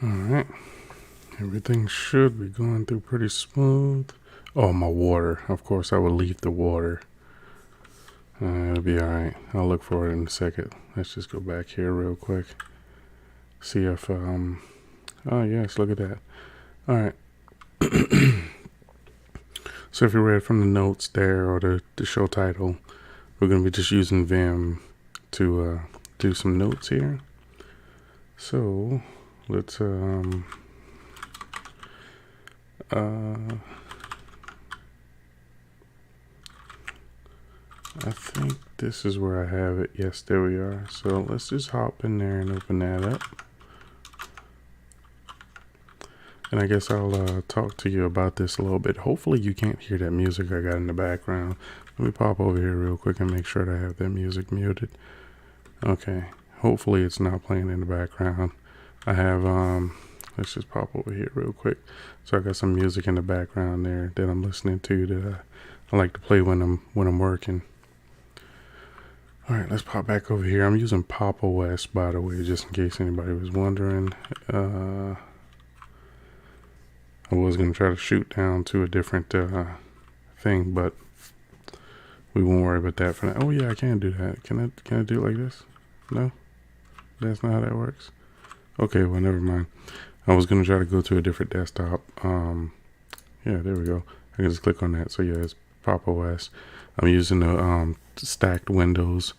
Alright, everything should be going through pretty smooth. Oh, my water. Of course, I will leave the water. It'll be alright. I'll look for it in a second. Let's just go back here real quick. See if, oh yes, look at that. Alright. So if you read from the notes there or the show title, we're going to be just using Vim to do some notes here. So let's I think this is where I have it. Yes, there we are. So let's just hop in there and open that up. And I guess I'll talk to you about this a little bit. Hopefully you can't hear that music I got in the background. Let me pop over here real quick and make sure that I have that music muted. Okay, hopefully it's not playing in the background. I have, let's just pop over here real quick. So I got some music in the background there that I'm listening to that I like to play when I'm working. All right, let's pop back over here. I'm using Pop! OS, by the way, just in case anybody was wondering. I was going to try to shoot down to a different thing, but we won't worry about that for now. Oh yeah, I can do that. Can I do it like this? No? That's not how that works? Okay, well, never mind. I was going to try to go to a different desktop. Yeah, there we go. I can just click on that. So yeah, it's Pop! OS. I'm using the stacked windows.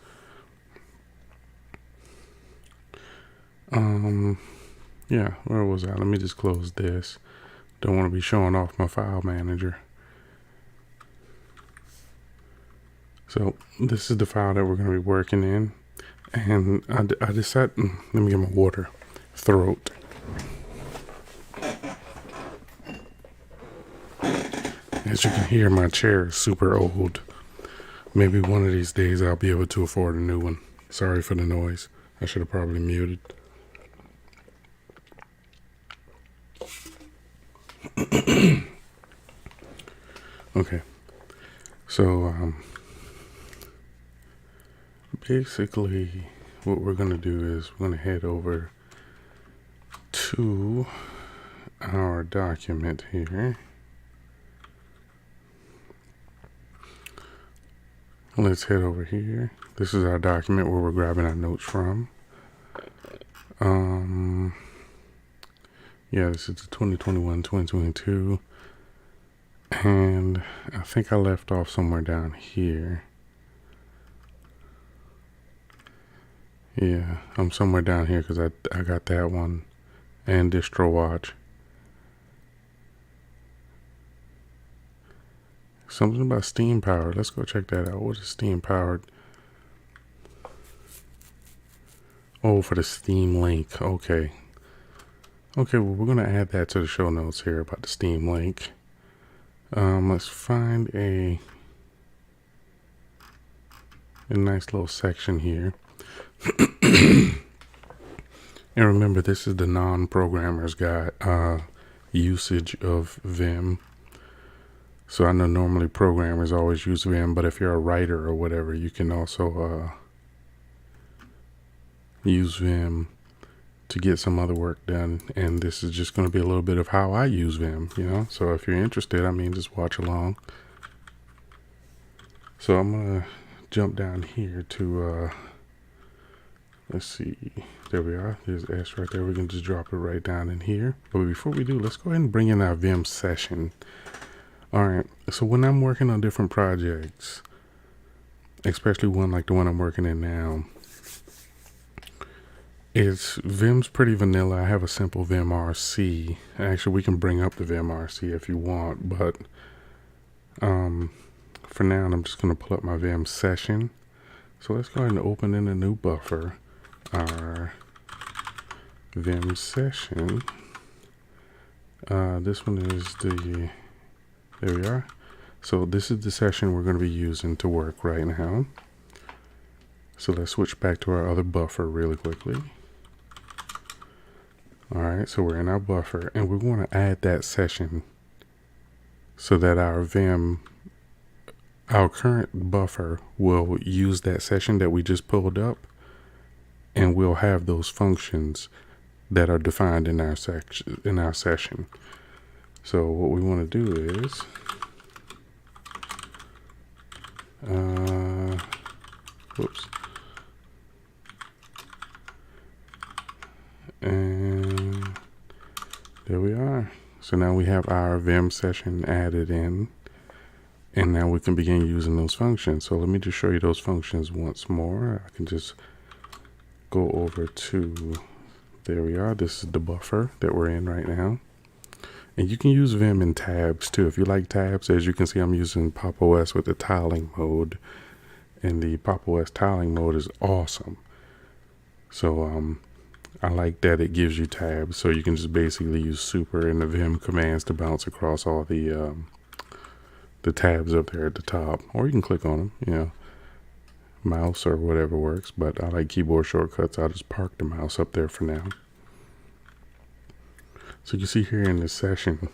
Yeah, where was I? Let me just close this. Don't want to be showing off my file manager. So this is the file that we're going to be working in. And I decided, let me get my water. Throat. As you can hear, my chair is super old. Maybe one of these days I'll be able to afford a new one. Sorry for the noise. I should have probably muted. Okay. So, basically what we're going to do is we're going to head over to our document here. Let's head over here. This is our document where we're grabbing our notes from. Yeah, this is the 2021-2022. And I think I left off somewhere down here. Yeah, I'm somewhere down here because I got that one and distro watch. Something about steam powered. Let's go check that out. What is steam powered? Oh, for the Steam Link. Okay. Okay, well, we're going to add that to the show notes here about the Steam Link. Let's find a nice little section here. And remember, this is the non-programmer's guide, usage of Vim. So I know normally programmers always use Vim, but if you're a writer or whatever, you can also use Vim to get some other work done. And this is just going to be a little bit of how I use Vim, you know. So if you're interested, I mean, just watch along. So I'm going to jump down here to, let's see, there we are. There's S right there. We can just drop it right down in here. But before we do, let's go ahead and bring in our Vim session. All right, so when I'm working on different projects, especially one like the one I'm working in now, Vim's pretty vanilla. I have a simple Vim RC. Actually, we can bring up the Vim RC if you want, but for now, I'm just going to pull up my Vim session. So let's go ahead and open in a new buffer, our Vim session. This one is there we are. So this is the session we're going to be using to work right now. So let's switch back to our other buffer really quickly. All right, so we're in our buffer and we want to add that session so that our current buffer will use that session that we just pulled up, and we'll have those functions that are defined in our session. So what we want to do is whoops, and there we are. So now we have our Vim session added in, and now we can begin using those functions. So let me just show you those functions once more. I can just go over to, there we are. This is the buffer that we're in right now. And you can use Vim in tabs too. If you like tabs, as you can see, I'm using Pop! OS with the tiling mode, and the Pop! OS tiling mode is awesome. So I like that it gives you tabs, so you can just basically use super and the Vim commands to bounce across all the tabs up there at the top, or you can click on them, you know, mouse or whatever works. But I like keyboard shortcuts. I'll just park the mouse up there for now. So you see here in this session,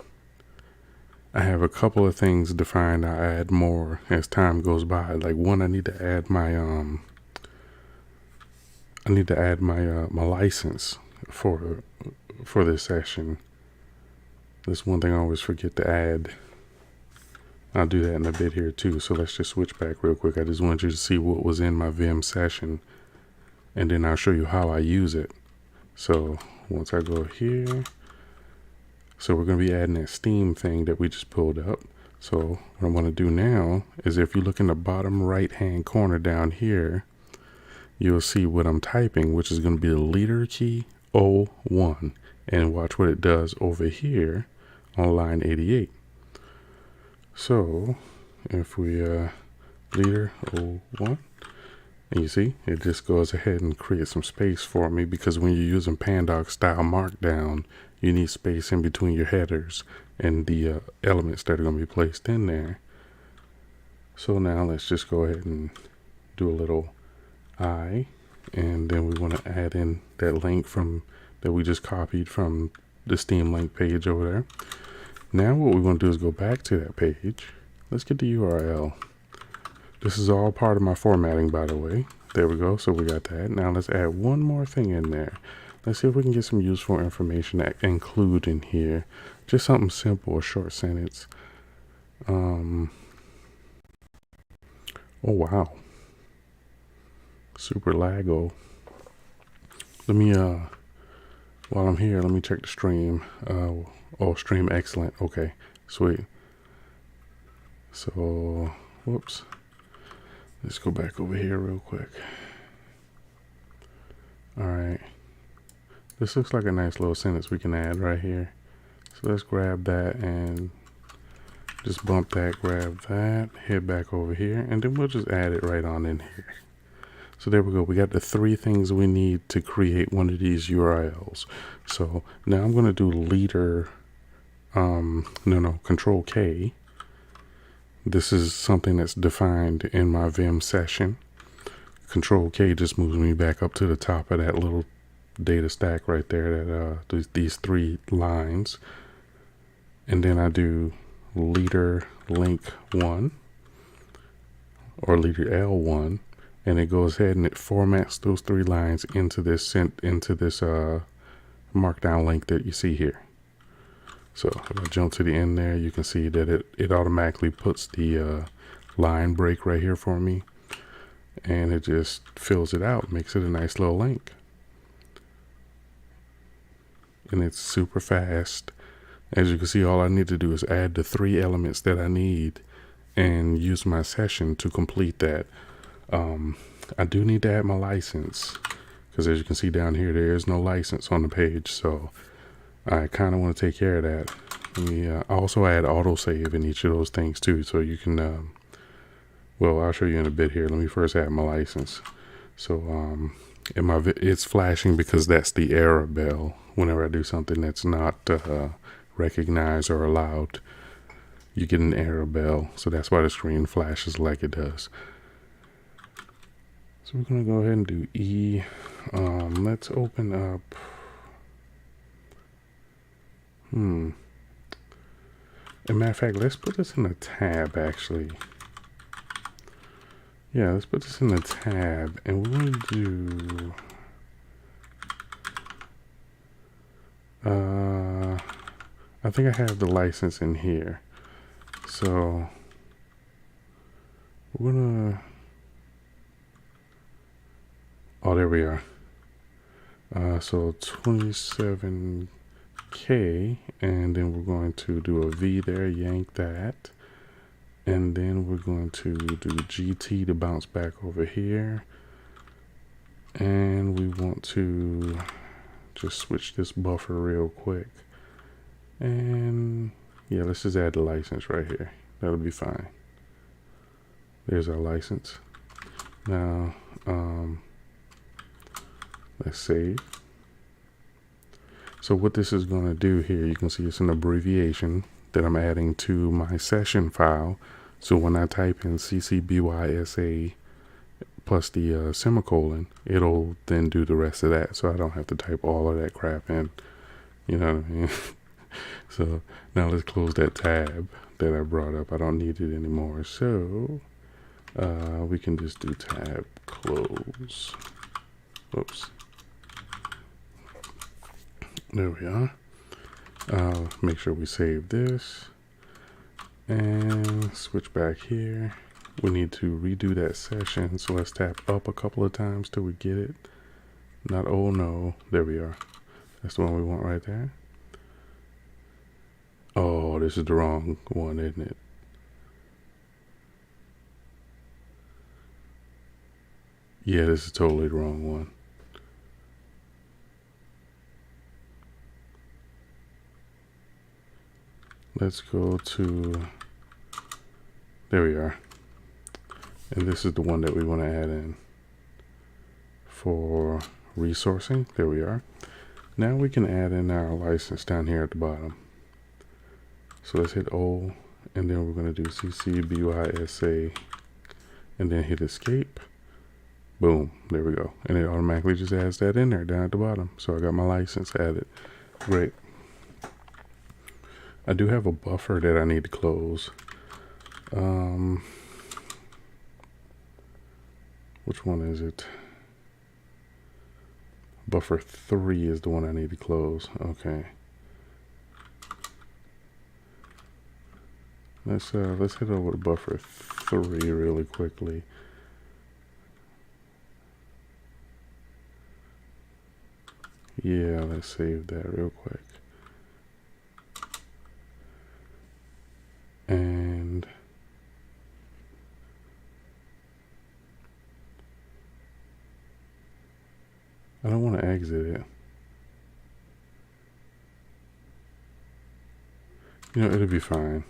I have a couple of things defined. I add more as time goes by. Like one, I need to add my my license for this session. This one thing I always forget to add. I'll do that in a bit here too. So let's just switch back real quick. I just want you to see what was in my Vim session, and then I'll show you how I use it. So once I go here, so we're going to be adding that Steam thing that we just pulled up. So what I'm going to do now is, if you look in the bottom right hand corner down here, you'll see what I'm typing, which is going to be the leader key 01. And watch what it does over here on line 88. So if we leader 01, and you see it just goes ahead and creates some space for me, because when you're using Pandoc style Markdown, you need space in between your headers and the elements that are going to be placed in there. So now let's just go ahead and do a little I, and then we want to add in that link from that we just copied from the Steam link page over there. Now what we want to do is go back to that page. Let's get the URL. This is all part of my formatting, by the way. There we go. So we got that. Now let's add one more thing in there. Let's see if we can get some useful information to include in here. Just something simple, a short sentence. Oh wow. Super laggo. Let me while I'm here, let me check the stream. Oh, stream excellent. Okay, sweet. So whoops, let's go back over here real quick. All right, this looks like a nice little sentence we can add right here. So let's grab that and just bump that, grab that, head back over here, and then we'll just add it right on in here. So there we go. We got the three things we need to create one of these URLs. So now I'm going to do leader, Control K. This is something that's defined in my Vim session. Control K just moves me back up to the top of that little data stack right there, that these three lines. And then I do leader link 1 or leader L1. And it goes ahead and it formats those three lines into this markdown link that you see here. So if I jump to the end there, you can see that it automatically puts the line break right here for me, and it just fills it out, makes it a nice little link. And it's super fast. As you can see, all I need to do is add the three elements that I need and use my session to complete that. I do need to add my license, because as you can see down here, there is no license on the page, so I kind of want to take care of that. Let me also add autosave in each of those things too, so you can well, I'll show you in a bit here. Let me first add my license. So it's flashing because that's the error bell whenever I do something that's not recognized or allowed. You get an error bell, so that's why the screen flashes like it does. So we're going to go ahead and do E. Let's open up. As a matter of fact, let's put this in a tab, actually. Yeah, let's put this in the tab, and we're going to do. I think I have the license in here. So we're gonna, oh, there we are. So 27K, and then we're going to do a V there, yank that. And then we're going to do GT to bounce back over here. And we want to just switch this buffer real quick. And yeah, let's just add the license right here. That'll be fine. There's our license. Now, let's save. So what this is going to do here, you can see it's an abbreviation that I'm adding to my session file. So when I type in CCBYSA plus the semicolon, it'll then do the rest of that. So I don't have to type all of that crap in. You know what I mean? So now let's close that tab that I brought up. I don't need it anymore. So we can just do tab close. Oops. There we are. Make sure we save this and switch back here. We need to redo that session, so let's tap up a couple of times till we get it. Not, oh no, there we are. That's the one we want right there. Oh, this is the wrong one, isn't it? Yeah, this is totally the wrong one. Let's go to, there we are. And this is the one that we want to add in for resourcing. There we are. Now we can add in our license down here at the bottom. So let's hit O, and then we're going to do CCBYSA, and then hit escape. Boom, there we go. And it automatically just adds that in there down at the bottom. So I got my license added. Great. I do have a buffer that I need to close. Which one is it? Buffer 3 is the one I need to close. Okay. Let's head over to buffer 3 really quickly. Yeah, let's save that real quick. And I don't want to exit it. You know, it'll be fine.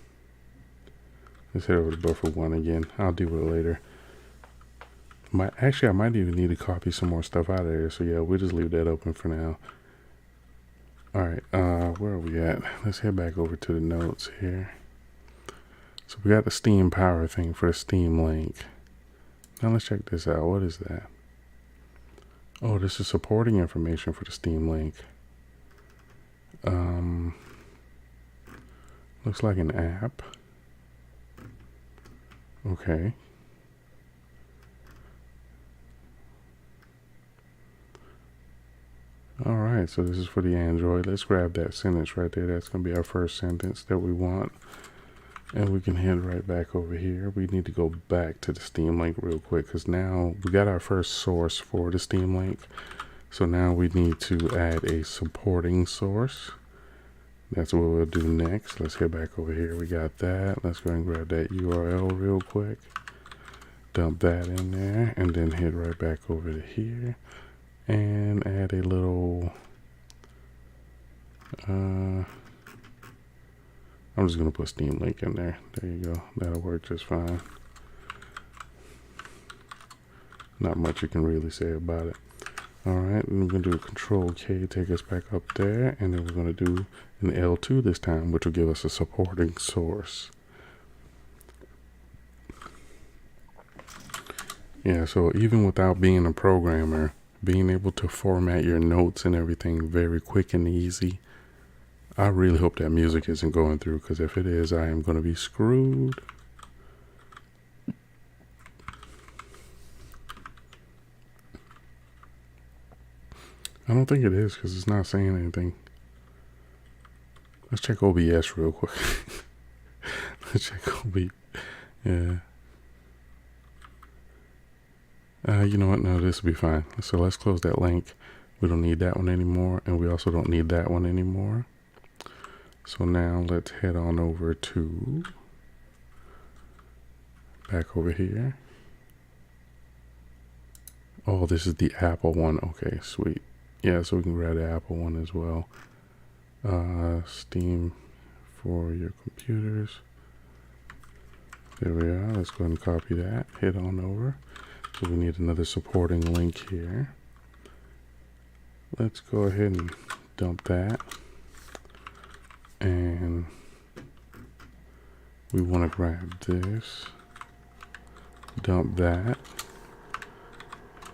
Let's head over to buffer 1 again. I'll deal with it later. Actually, I might even need to copy some more stuff out of there. So yeah, we'll just leave that open for now. All right, where are we at? Let's head back over to the notes here. So we got the Steam Power thing for the Steam Link. Now let's check this out. What is that? Oh, this is supporting information for the Steam Link. Looks like an app. Okay. All right, so this is for the Android. Let's grab that sentence right there. That's going to be our first sentence that we want. And we can head right back over here. We need to go back to the Steam Link real quick because now we got our first source for the Steam Link. So now we need to add a supporting source. That's what we'll do next. Let's head back over here. We got that. Let's go and grab that URL real quick. Dump that in there and then head right back over to here and add a little I'm just gonna put Steam Link in there. There you go. That'll work just fine. Not much you can really say about it. All right, we're gonna do a Control K, take us back up there, and then we're gonna do an L2 this time, which will give us a supporting source. Yeah, so even without being a programmer, being able to format your notes and everything very quick and easy. I really hope that music isn't going through, because if it is, I am going to be screwed. I don't think it is, because it's not saying anything. Let's check OBS real quick. Let's check OBS. Yeah. You know what? No, this will be fine. So let's close that link. We don't need that one anymore, and we also don't need that one anymore. So now let's head on over to back over here. Oh, this is the Apple one. Okay, sweet. Yeah, so we can grab the Apple one as well. Steam for your computers. There we are. Let's go ahead and copy that. Head on over. So we need another supporting link here. Let's go ahead and dump that. And we want to grab this. Dump that.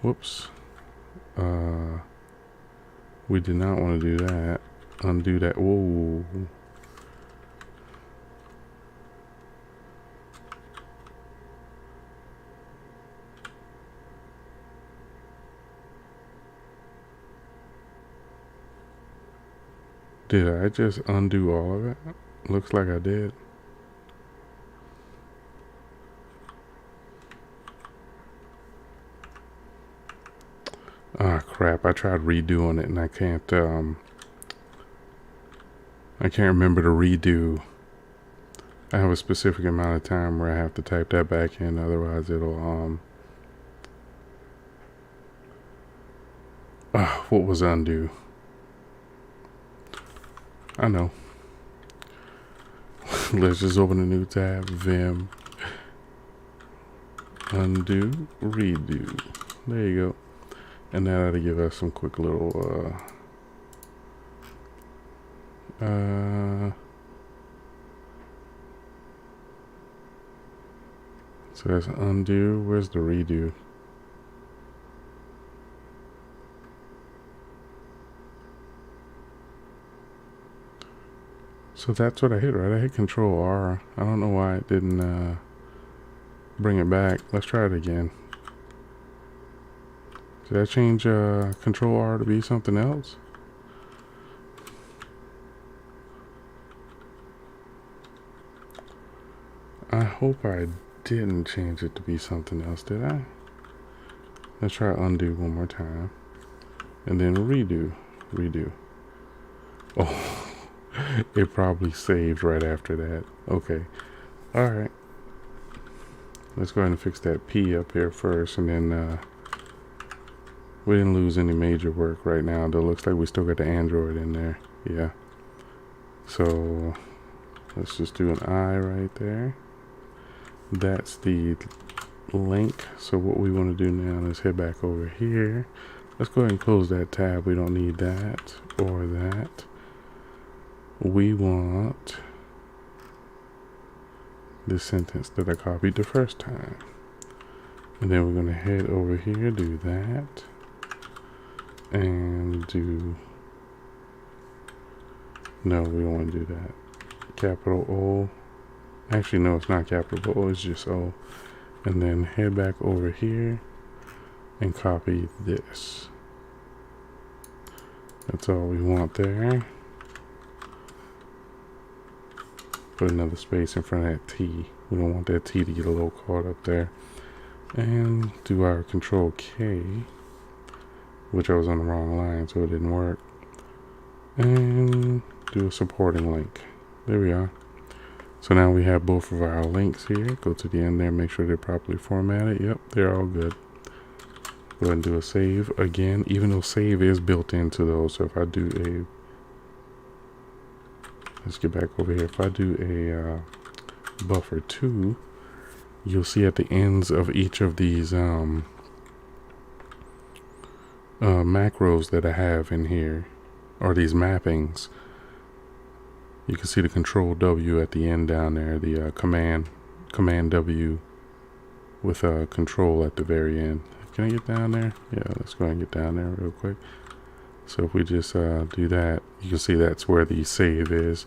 Whoops. We did not want to do that. Undo that. Whoa. Did I just undo all of it? Looks like I did. Ah, crap. I tried redoing it and I can't remember to redo. I have a specific amount of time where I have to type that back in, otherwise it'll what was undo? I know. Let's just open a new tab. Vim. Undo. Redo. There you go. And that ought to give us some quick little so that's undo. Where's the redo? So that's what I hit, right? I hit Control R. I don't know why it didn't bring it back. Let's try it again. Did I change Control R to be something else? I hope I didn't change it to be something else, did I? Let's try undo one more time. And then redo. Redo. Oh, it probably saved right after that. Okay. Alright. Let's go ahead and fix that P up here first, and then we didn't lose any major work right now, though. Looks like we still got the Android in there. Yeah. So let's just do an I right there. That's the link. So what we want to do now is head back over here. Let's go ahead and close that tab. We don't need that or that. We want this sentence that I copied the first time. And then we're going to head over here, do that. And do... No, we don't want to do that. Capital O. Actually, no, it's not capital O, it's just O. And then head back over here and copy this. That's all we want there. Put another space in front of that T. We don't want that T to get a little caught up there. And do our Control K, which I was on the wrong line, so it didn't work. And do a supporting link. There we are. So now we have both of our links here. Go to the end there, make sure they're properly formatted. Yep, they're all good. Go ahead and do a save again, even though save is built into those. So if I do a, let's get back over here. If I do a buffer 2, you'll see at the ends of each of these macros that I have in here, or these mappings, you can see the Control W at the end down there, the Command W with Control at the very end. Can I get down there? Yeah, let's go ahead and get down there real quick. So if we just do that, you can see that's where the save is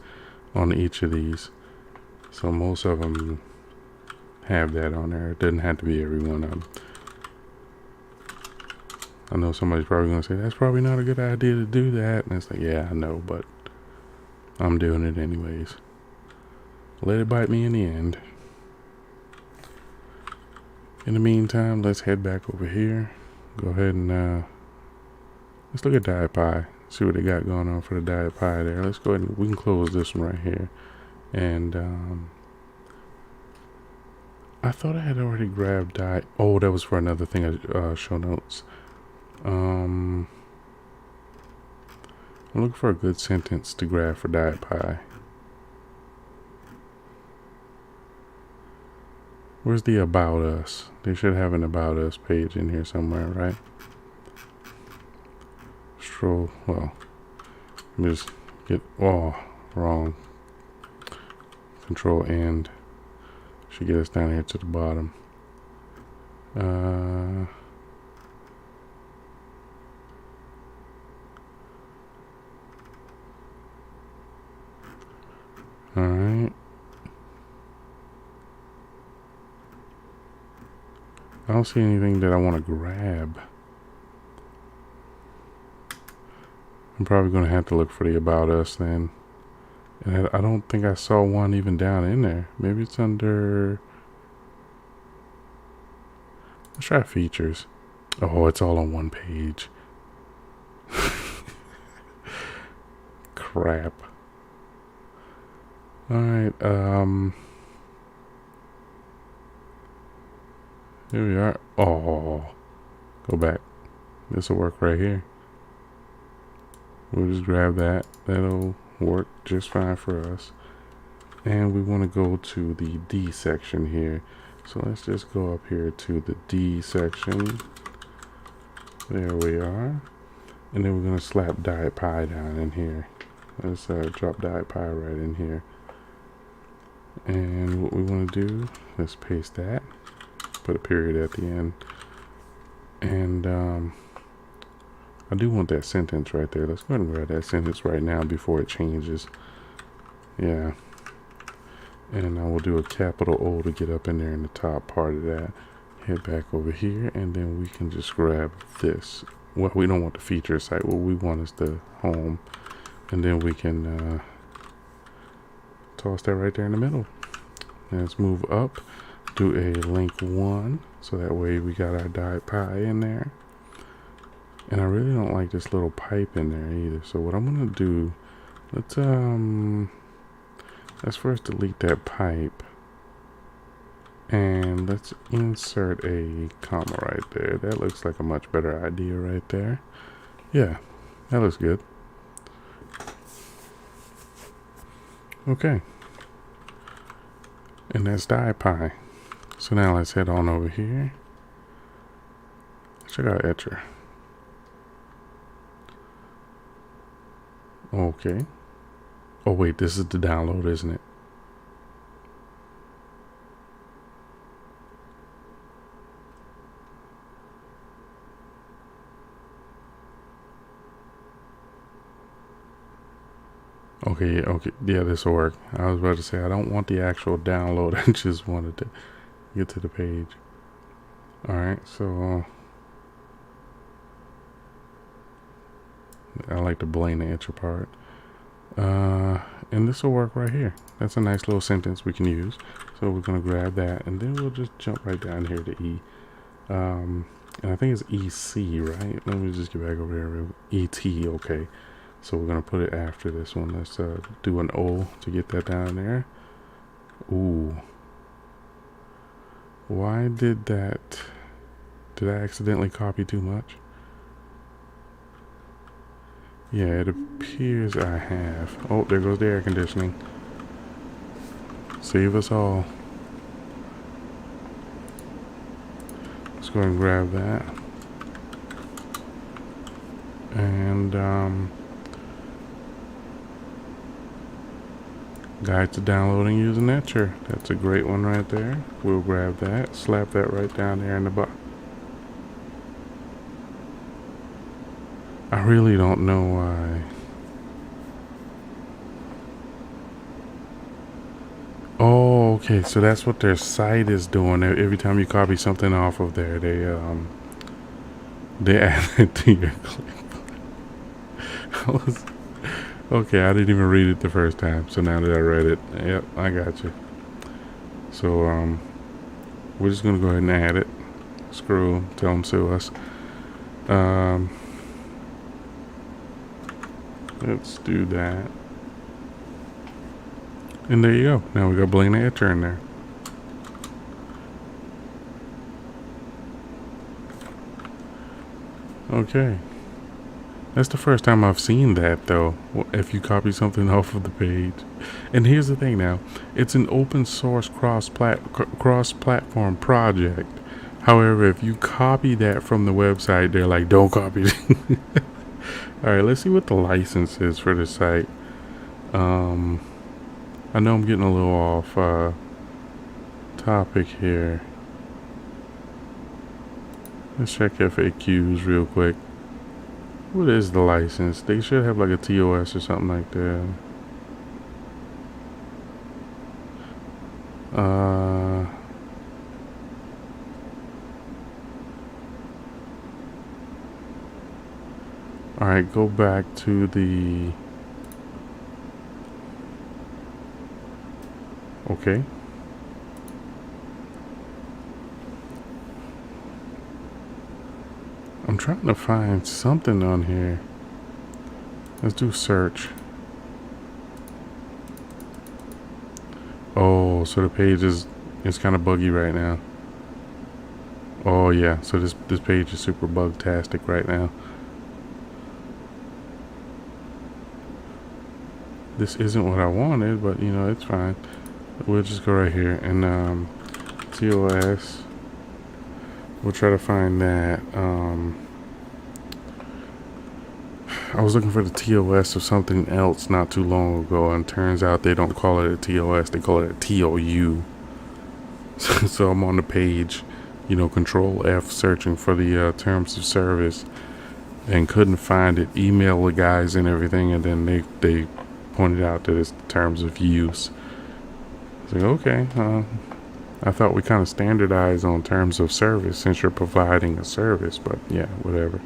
on each of these. So most of them have that on there. It doesn't have to be every one of them. I know somebody's probably going to say, that's probably not a good idea to do that. And it's like, yeah, I know, but I'm doing it anyways. Let it bite me in the end. In the meantime, let's head back over here. Go ahead and let's look at Diet Pie. See what they got going on for the Diet Pie there. Let's go ahead and we can close this one right here. And I thought I had already grabbed Diet. Oh, that was for another thing. Show notes. I'm looking for a good sentence to grab for Diet Pie. Where's the About Us? They should have an About Us page in here somewhere, right? Stroll. Well, let me just get. Oh, wrong. Control End. Should get us down here to the bottom. Alright. I don't see anything that I want to grab. I'm probably going to have to look for the About Us then. And I don't think I saw one even down in there. Maybe it's under... Let's try features. Oh, it's all on one page. Crap. Alright, here we are. Oh, go back. This will work right here. We'll just grab that. That'll work just fine for us. And we want to go to the D section here. So let's just go up here to the D section. There we are. And then we're going to slap Diet Pie down in here. Let's drop Diet Pie right in here. And what we want to do, let's paste that. Put a period at the end. And I do want that sentence right there. Let's go ahead and grab that sentence right now before it changes. Yeah. And I will do a capital O to get up in there in the top part of that. Head back over here, and then we can just grab this. Well, we don't want the feature site. What we want is the home. And then we can toss that right there in the middle. And let's move up. Do a link 1, so that way we got our Diet Pie in there. And I really don't like this little pipe in there either. So what I'm gonna do, let's first delete that pipe, and let's insert a comma right there. That looks like a much better idea right there. Yeah, that looks good. Okay, and that's Diet Pie. So now let's head on over here. Check out Etcher. Okay. Oh wait, this is the download, isn't it? Okay, okay, yeah, this will work. I was about to say, I don't want the actual download. I just wanted to get to the page. Alright, so I like to blame the Etcher part. And this will work right here. That's a nice little sentence we can use. So we're going to grab that, and then we'll just jump right down here to E. And I think it's EC, right? Let me just get back over here. ET, okay. So we're going to put it after this one. Let's do an O to get that down there. Ooh. Why did that? Did I accidentally copy too much? Yeah, it appears I have. Oh, there goes the air conditioning. Save us all. Let's go ahead and grab that. And guide to downloading using Etcher. That's a great one right there. We'll grab that, slap that right down there in the bottom. I really don't know why. Oh, okay. So that's what their site is doing. Every time you copy something off of there, they add it to your clip. Okay, I didn't even read it the first time, so now that I read it, yep, I got you. So we're just gonna go ahead and add it. Screw 'em, tell them sue us. Um, let's do that. And there you go. Now we got blank etcher in there. Okay. That's the first time I've seen that, though, if you copy something off of the page. And here's the thing now. It's an open source cross-platform project. However, if you copy that from the website, they're like, don't copy it. Alright, let's see what the license is for the site. I know I'm getting a little off topic here. Let's check FAQs real quick. What is the license? They should have like a TOS or something like that. Alright, go back to the... Okay. I'm trying to find something on here. Let's do search. Oh, so the page is kind of buggy right now. Oh yeah, so this page is super bug-tastic right now. This isn't what I wanted, but you know, it's fine. We'll just go right here and TOS. We'll try to find that. I was looking for the TOS of something else not too long ago, and turns out they don't call it a TOS, they call it a TOU. So I'm on the page, you know, Control F, searching for the terms of service, and couldn't find it. Email the guys and everything, and then they pointed out that it's terms of use. I was like, okay, I thought we kind of standardized on terms of service since you're providing a service, but yeah, whatever.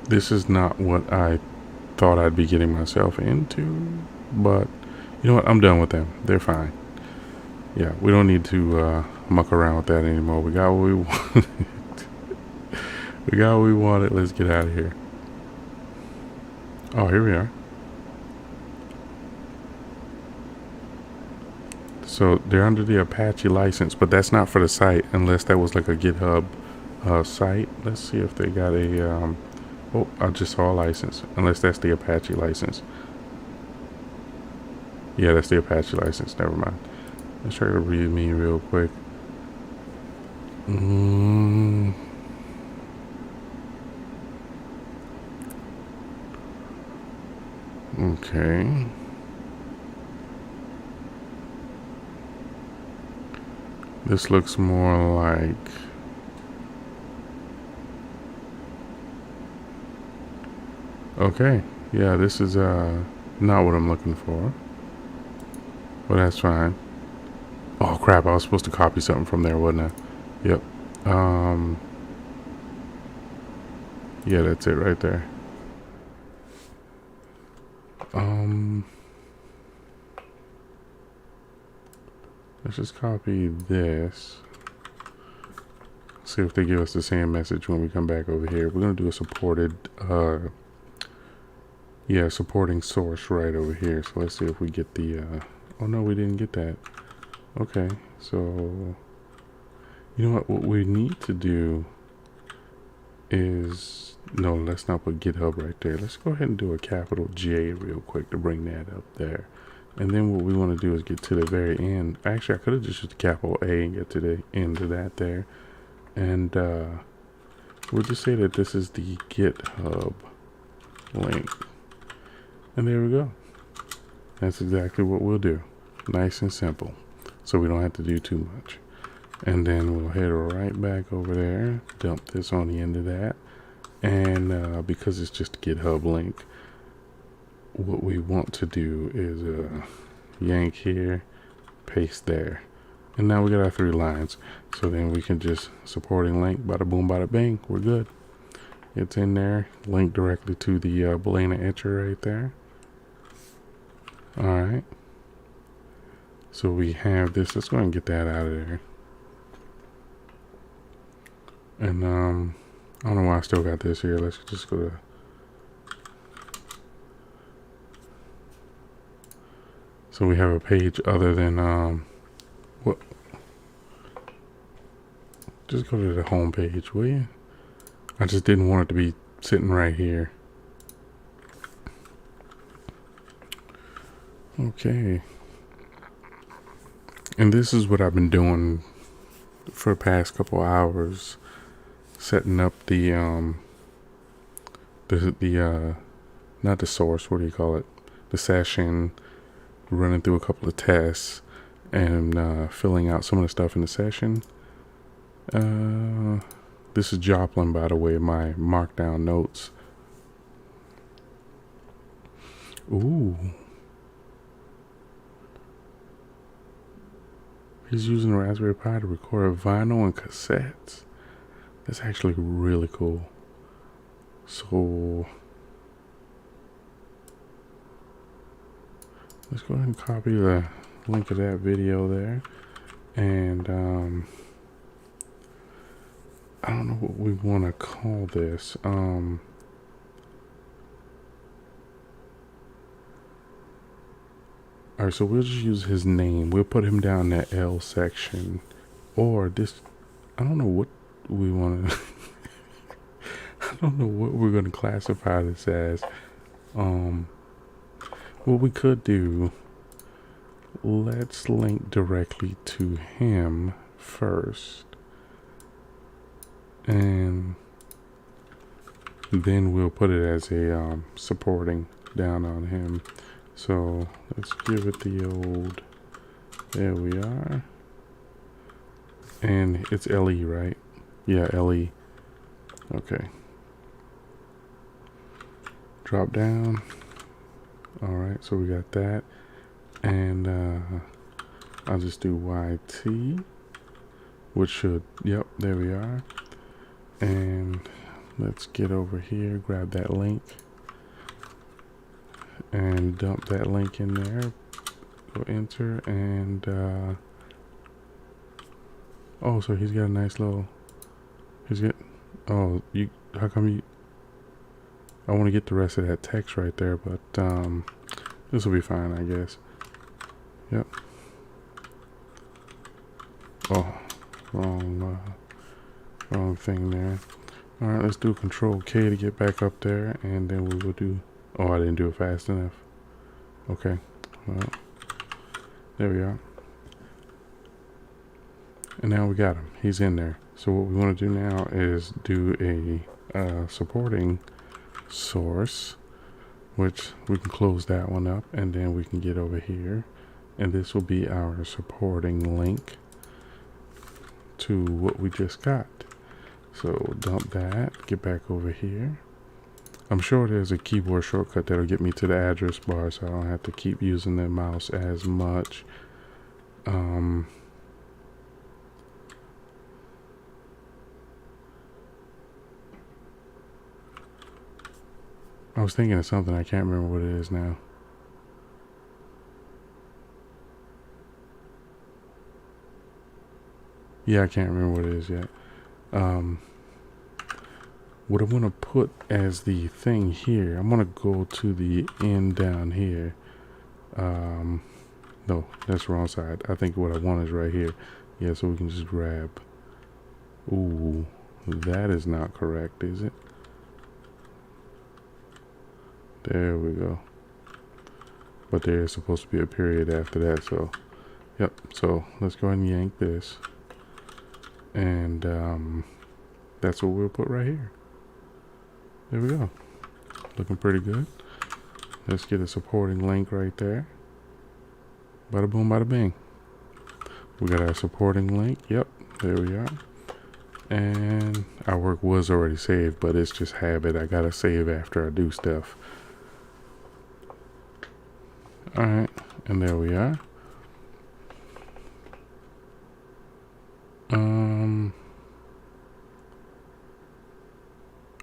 This is not what I thought I'd be getting myself into, but you know what? I'm done with them. They're fine. Yeah, we don't need to muck around with that anymore. We got what we wanted. We got what we wanted. Let's get out of here. Oh, here we are. So they're under the Apache license, but that's not for the site unless that was like a GitHub site. Let's see if they got a... oh, I just saw a license. Unless that's the Apache license. Yeah, that's the Apache license. Never mind. Let's try to read me real quick. Okay. This looks more like... Okay. Yeah, this is not what I'm looking for. But that's fine. Oh crap, I was supposed to copy something from there, wasn't I? Yep. Yeah, that's it right there. Let's just copy this. See if they give us the same message when we come back over here. We're gonna do a supported yeah, supporting source right over here. So let's see if we get the oh no, we didn't get that. Okay, so you know what we need to do is, no, let's not put GitHub right there. Let's go ahead and do a capital J real quick to bring that up there. And then what we want to do is get to the very end. Actually, I could have just used capital A and get to the end of that there. And we'll just say that this is the GitHub link. And there we go. That's exactly what we'll do. Nice and simple. So we don't have to do too much. And then we'll head right back over there. Dump this on the end of that. And because it's just a GitHub link, what we want to do is yank here, paste there. And now we got our 3 lines. So then we can just supporting link, bada boom, bada bang, we're good. It's in there, linked directly to the Balena etcher right there. Alright. So we have this. Let's go ahead and get that out of there. And I don't know why I still got this here. Let's just go to... So we have a page other than what? Just go to the home page, will you? I just didn't want it to be sitting right here. Okay. And this is what I've been doing for the past couple hours, setting up the not the source, what do you call it? The session, running through a couple of tests, and filling out some of the stuff in the session. This is Joplin, by the way, my Markdown notes. Ooh. He's using a Raspberry Pi to record vinyl and cassettes. That's actually really cool. So let's go ahead and copy the link of that video there. And I don't know what we want to call this. Alright, so we'll just use his name. We'll put him down in that L section. Or this, I don't know what we want to... I don't know what we're going to classify this as. What we could do, let's link directly to him first. And then we'll put it as a supporting down on him. So let's give it the old, there we are. And it's LE, right? Yeah, LE. Okay. Drop down. All right, so we got that. And I'll just do YT, which should, yep, there we are. And let's get over here, grab that link. And dump that link in there. Go enter and oh, so he's got a nice little, he's got, oh, you, how come you, I want to get the rest of that text right there, but this will be fine, I guess. Yep. Oh, wrong thing there. All right, let's do Control K to get back up there, and then we will do, oh, I didn't do it fast enough. Okay, well, there we are. And now we got him. He's in there. So what we want to do now is do a supporting source, which we can close that one up, and then we can get over here. And this will be our supporting link to what we just got. So dump that, get back over here. I'm sure there's a keyboard shortcut that'll get me to the address bar, so I don't have to keep using the mouse as much. I was thinking of something, I can't remember what it is now. Yeah, I can't remember what it is yet. What I'm going to put as the thing here, I'm going to go to the end down here. No, that's the wrong side. I think what I want is right here. Yeah, so we can just grab. Ooh, that is not correct, is it? There we go. But there's supposed to be a period after that, so yep. So let's go ahead and yank this, and that's what we'll put right here. There we go. Looking pretty good. Let's get a supporting link right there. Bada boom, bada bing. We got our supporting link. Yep, there we are. And our work was already saved, but it's just habit. I gotta save after I do stuff. Alright, and there we are.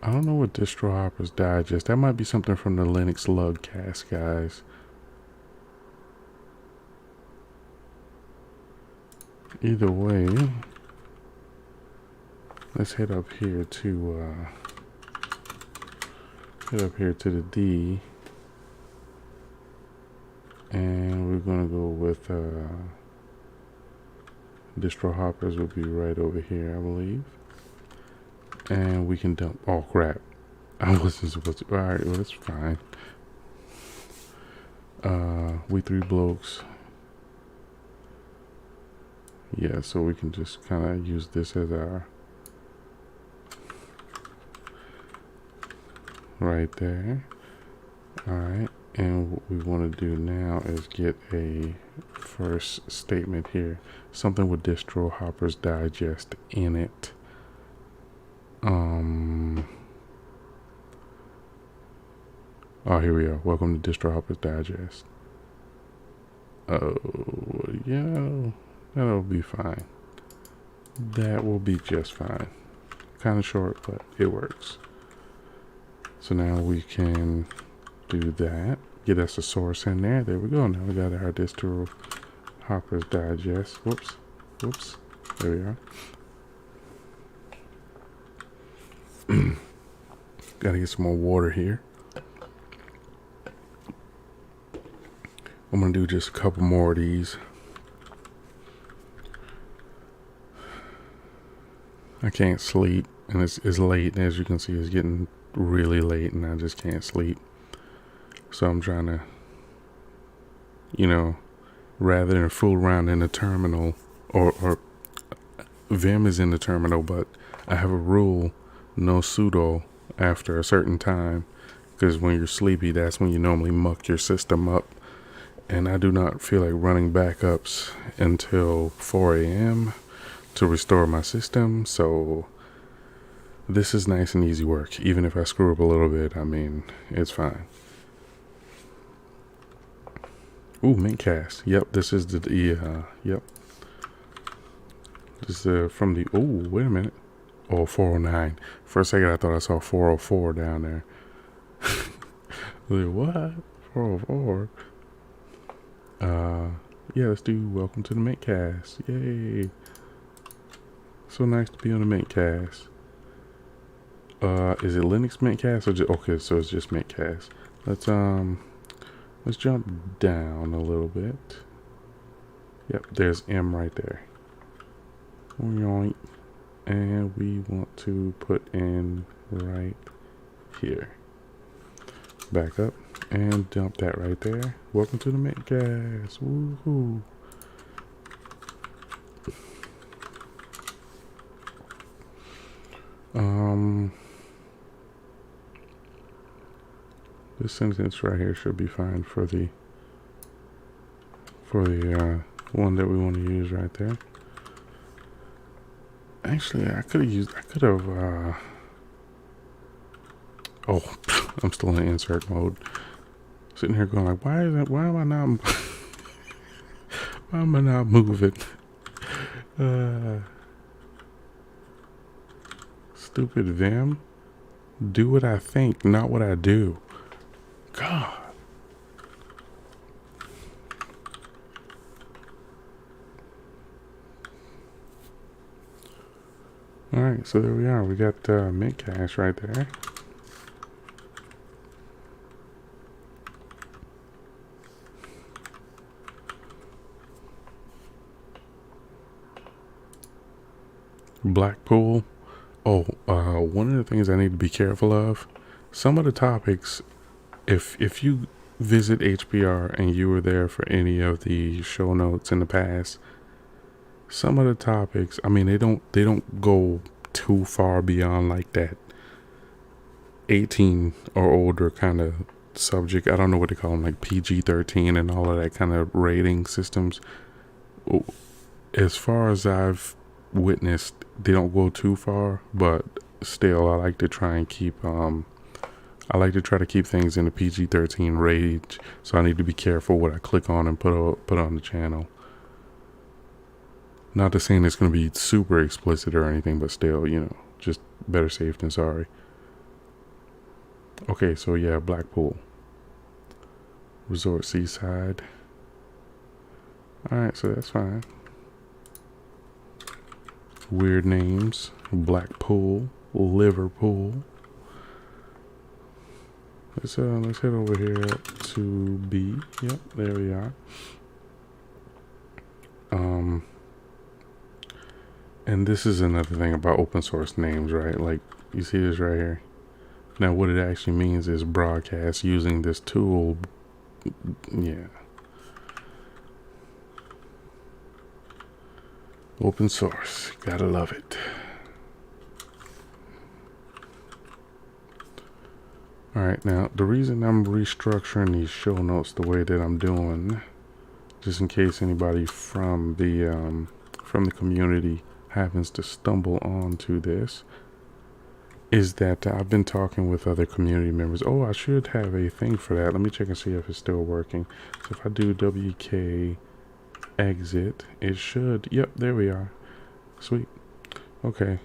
I don't know what distro hoppers digest. That might be something from the Linux Lugcast, guys. Either way, let's head up here to the D, and we're gonna go with distro hoppers will be right over here, I believe. And we can dump. Oh crap! I wasn't supposed to. All right, well that's fine. We three blokes. Yeah, so we can just kind of use this as our right there. All right, and what we want to do now is get a first statement here, something with distro hoppers digest in it. Oh, here we are. Welcome to Distro Hoppers Digest. Oh, yeah, that'll be fine. That will be just fine. Kind of short, but it works. So now we can do that. Get us a source in there. There we go. Now we got our Distro Hoppers Digest. Whoops. There we are. Gotta get some more water here. I'm gonna do just a couple more of these. I can't sleep, and it's late, and as you can see, it's getting really late, and I just can't sleep. So I'm trying to, rather than fool around in the terminal, or Vim is in the terminal, but I have a rule, no sudo after a certain time, because when you're sleepy, that's when you normally muck your system up. And I do not feel like running backups until 4 a.m. to restore my system. So this is nice and easy work. Even if I screw up a little bit, I mean, it's fine. Ooh, Mintcast. Yep, this is yep. This is from the, oh, wait a minute. Oh, 409. For a second, I thought I saw 404 down there. Like, what? 404? Yeah, let's do welcome to the Mintcast. Yay. So nice to be on the Mintcast. Is it Linux Mintcast or just, okay, so it's just Mintcast. Let's jump down a little bit. Yep, there's M right there. And we want to put in right here. Back up and dump that right there. Welcome to the Mintcast. Woohoo. This sentence right here should be fine for the one that we want to use right there. Actually, I could have oh, I'm still in insert mode. Sitting here going like, why am I not moving? Stupid Vim. Do what I think, not what I do. God. Alright, so there we are. We got Mintcast right there. Blackpool. Oh, one of the things I need to be careful of, some of the topics, if you visit HPR and you were there for any of the show notes in the past, some of the topics, I mean, they don't go too far beyond like that 18 or older kind of subject. I don't know what they call them, like PG-13 and all of that kind of rating systems. As far as I've witnessed, they don't go too far, but still I like to try and keep to keep things in the PG-13 range, so I need to be careful what I click on and put on the channel. Not to saying it's going to be super explicit or anything, but still, just better safe than sorry. Okay, so yeah, Blackpool. Resort Seaside. Alright, so that's fine. Weird names. Blackpool. Liverpool. Let's head over here to B. Yep, there we are. And this is another thing about open source names, right? Like, you see this right here. Now, what it actually means is broadcast using this tool. Yeah. Open source. Gotta love it. Alright, now, the reason I'm restructuring these show notes the way that I'm doing, just in case anybody from the community happens to stumble onto this, is that I've been talking with other community members. Oh, I should have a thing for that. Let me check and see if it's still working. So if I do WK exit, it should. Yep, there we are. Sweet. Okay.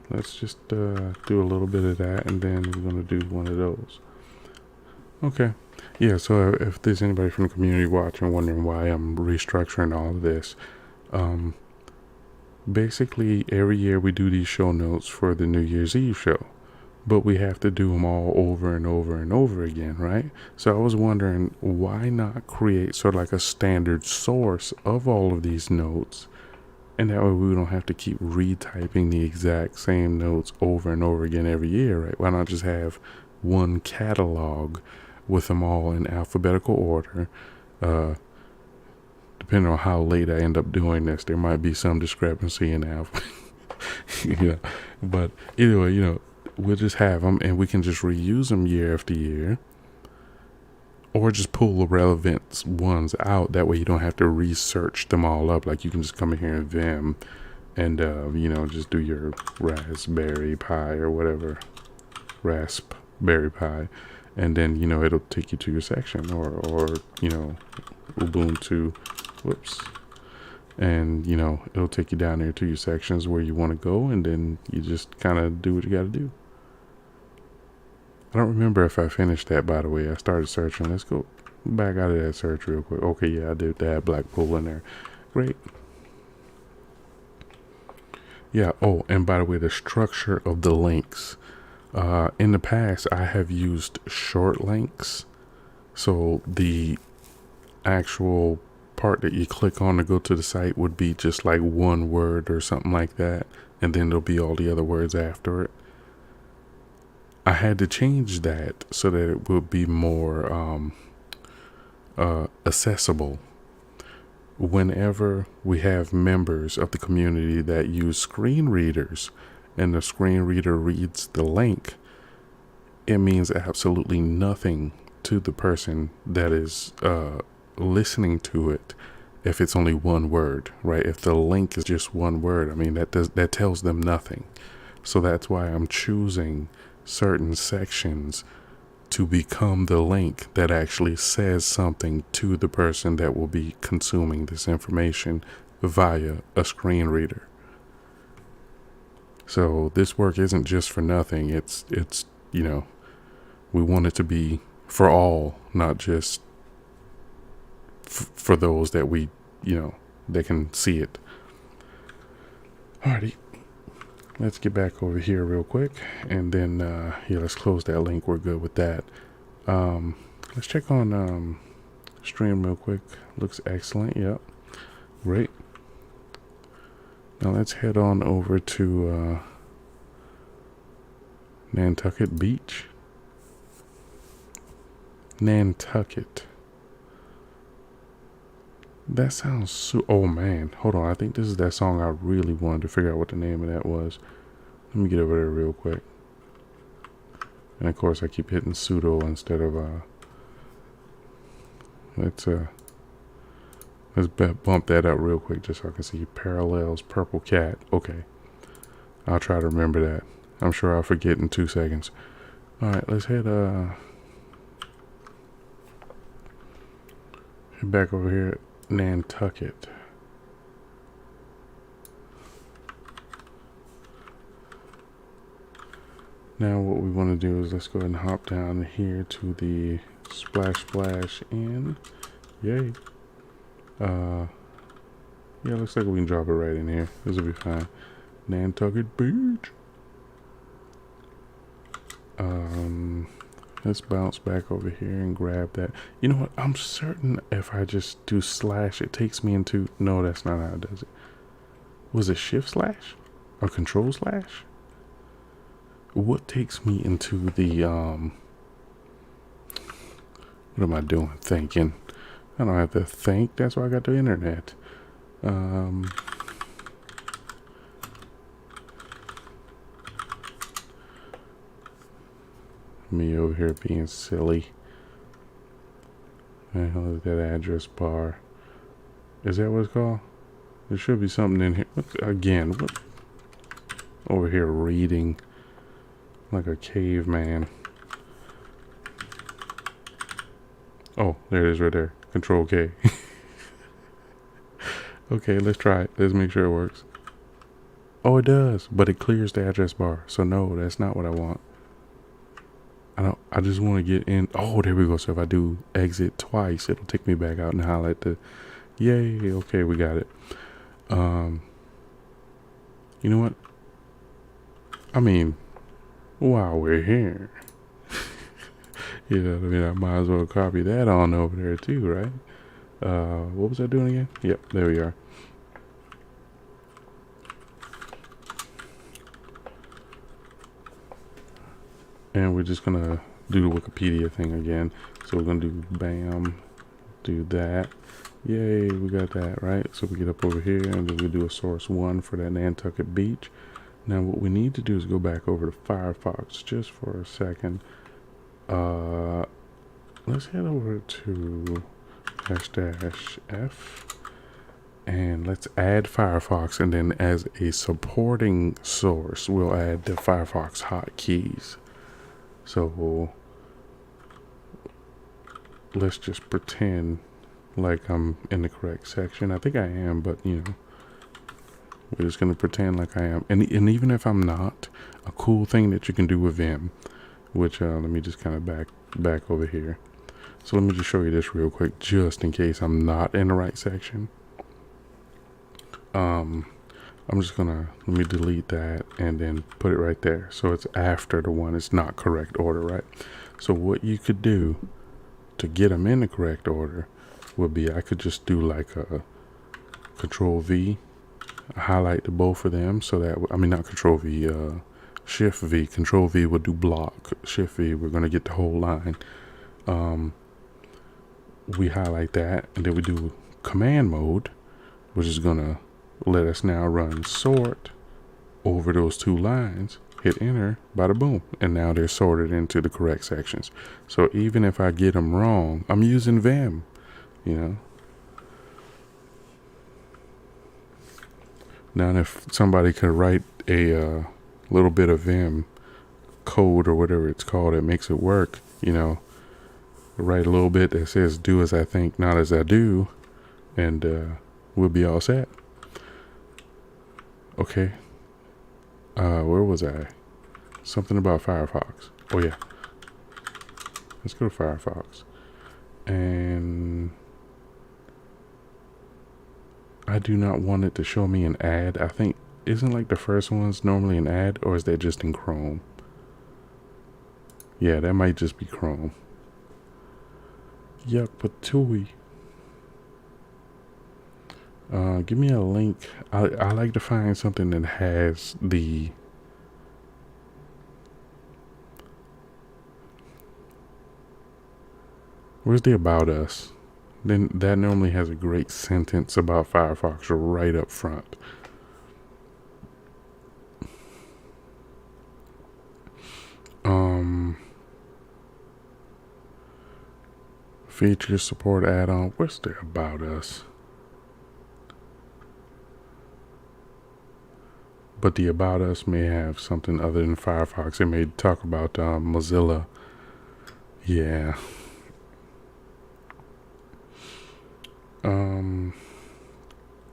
Let's just do a little bit of that, and then we're gonna do one of those. Okay. Yeah. So if there's anybody from the community watching, wondering why I'm restructuring all of this, basically every year we do these show notes for the New Year's Eve show, but we have to do them all over and over and over again, right? So I was wondering, why not create sort of like a standard source of all of these notes, and that way we don't have to keep retyping the exact same notes over and over again every year, right? Why not just have one catalog with them all in alphabetical order? Depending on how late I end up doing this, there might be some discrepancy in alphabet. But either way, we'll just have them, and we can just reuse them year after year, or just pull the relevant ones out. That way you don't have to research them all up. Like, you can just come in here in Vim and just do your Raspberry Pi or whatever, Raspberry Pi, and then it'll take you to your section, or Ubuntu, whoops, and it'll take you down there to your sections where you want to go, and then you just kind of do what you got to do. I don't remember if I finished that, by the way. I started searching. Let's go back out of that search real quick. Okay, yeah, I did that Blackpool in there. Great. Yeah, oh, and by the way, the structure of the links. In the past, I have used short links. So the actual part that you click on to go to the site would be just like one word or something like that, and then there'll be all the other words after it. I had to change that so that it would be more accessible. Whenever we have members of the community that use screen readers, and the screen reader reads the link, it means absolutely nothing to the person that is listening to it if it's only one word, right? If the link is just one word, I mean, that tells them nothing. So that's why I'm choosing certain sections to become the link that actually says something to the person that will be consuming this information via a screen reader. So this work isn't just for nothing. It's we want it to be for all, not just for those that we, that can see it. Alrighty. Let's get back over here real quick, and then let's close that link. We're good with that. Let's check on stream real quick. Looks excellent. Yep, great. Now let's head on over to Nantucket Beach. Nantucket. That sounds oh man, hold on. I think this is that song I really wanted to figure out what the name of that was. Let me get over there real quick. And of course I keep hitting sudo instead of let's bump that up real quick just so I can see parallels purple cat. Okay, I'll try to remember that. I'm sure I'll forget in 2 seconds. Alright, let's head back over here at Nantucket. Now what we want to do is let's go ahead and hop down here to the splash in. Yay. Yeah, looks like we can drop it right in here. This will be fine. Nantucket Beach. Let's bounce back over here and grab that. You know what? I'm certain if I just do slash, it takes me into... No, that's not how it does it. Was it shift slash? Or control slash? What takes me into the... What am I doing? Thinking. I don't have to think. That's why I got the internet. Me over here being silly. And look at that address bar. Is that what it's called? There should be something in here. Again, what? Over here reading like a caveman. Oh, there it is right there. Control K. Okay, let's try it. Let's make sure it works. Oh, it does, but it clears the address bar. So no, that's not what I want. I just want to get in. Oh, there we go. So if I do exit twice, it'll take me back out and highlight the... Yay. Okay, we got it. You know what? I mean, while we're here, you know what I mean? I might as well copy that on over there too, right? What was I doing again? Yep, there we are. And we're just gonna do the Wikipedia thing again. So we're gonna do bam, do that. Yay, we got that, right? So we get up over here and then we do a source 1 for that Nantucket Beach. Now what we need to do is go back over to Firefox just for a second. Let's head over to --F and let's add Firefox, and then as a supporting source we'll add the Firefox hotkeys. So let's just pretend like I'm in the correct section. I think I am, but you know, we're just gonna pretend like I am. And even if I'm not, a cool thing that you can do with Vim, which let me just kind of back over here. So let me just show you this real quick, just in case I'm not in the right section. I'm just gonna, let me delete that and then put it right there. So it's after the one, it's not correct order, right? So what you could do to get them in the correct order would be, I could just do like a Control V, highlight the both of them. So that, I mean, not Control V, Shift V. Control V would do block. Shift V, we're gonna get the whole line. We highlight that and then we do command mode, which is gonna let us now run sort over those two lines. Hit enter, bada boom, and now they're sorted into the correct sections. So even if I get them wrong, I'm using Vim, you know. Now if somebody could write a little bit of Vim code or whatever it's called that makes it work, you know, write a little bit that says do as I think, not as I do, and we'll be all set. Okay, where was I? Something about Firefox. Oh yeah, let's go to Firefox. And I do not want it to show me an ad. I think, isn't like the first one's normally an ad, or is that just in Chrome? Yeah, that might just be Chrome. Yuck, but tooey. Give me a link. I like to find something that has the... Where's the About Us? Then that normally has a great sentence about Firefox right up front. Feature support add-on. Where's the About Us? But the About Us may have something other than Firefox. It may talk about Mozilla. Yeah.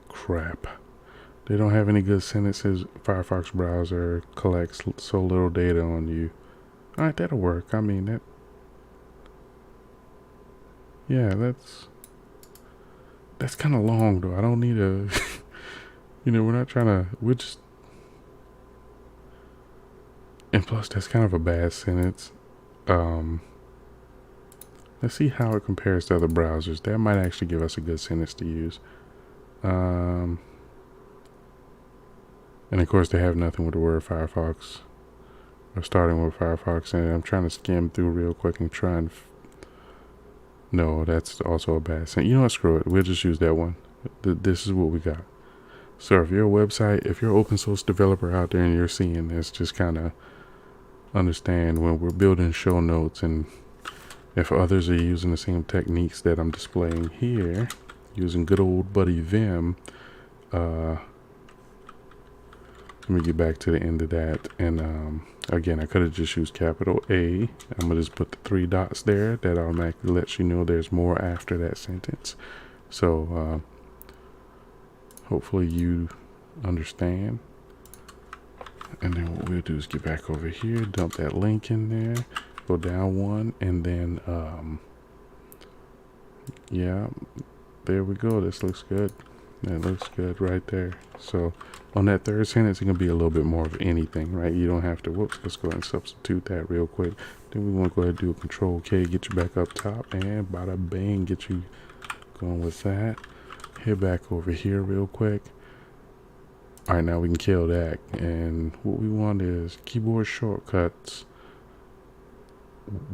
Crap. They don't have any good sentences. Firefox browser collects so little data on you. All right, that'll work. I mean, that. Yeah, that's kind of long though. I don't need a. You know, we're not trying to. We're just. And plus, that's kind of a bad sentence. Let's see how it compares to other browsers. That might actually give us a good sentence to use. And of course, they have nothing with the word Firefox. Or starting with Firefox, and I'm trying to skim through real quick and try and. No, that's also a bad sentence. You know what? Screw it. We'll just use that one. This is what we got. So if you're a website, if you're an open source developer out there and you're seeing this, just kind of understand when we're building show notes, and if others are using the same techniques that I'm displaying here, using good old buddy Vim, let me get back to the end of that. And again, I could have just used capital A. I'm gonna just put the 3 dots there. That automatically lets you know there's more after that sentence. So hopefully you understand. And then what we'll do is get back over here, dump that link in there, go down one, and then yeah, there we go. This looks good. That looks good right there. So on that third sentence, it can be a little bit more of anything, right? You don't have to. Whoops. Let's go ahead and substitute that real quick. Then we want to go ahead and do a Control K, get you back up top, and bada bang, get you going with that. Head back over here real quick. All right, now we can kill that. And what we want is keyboard shortcuts.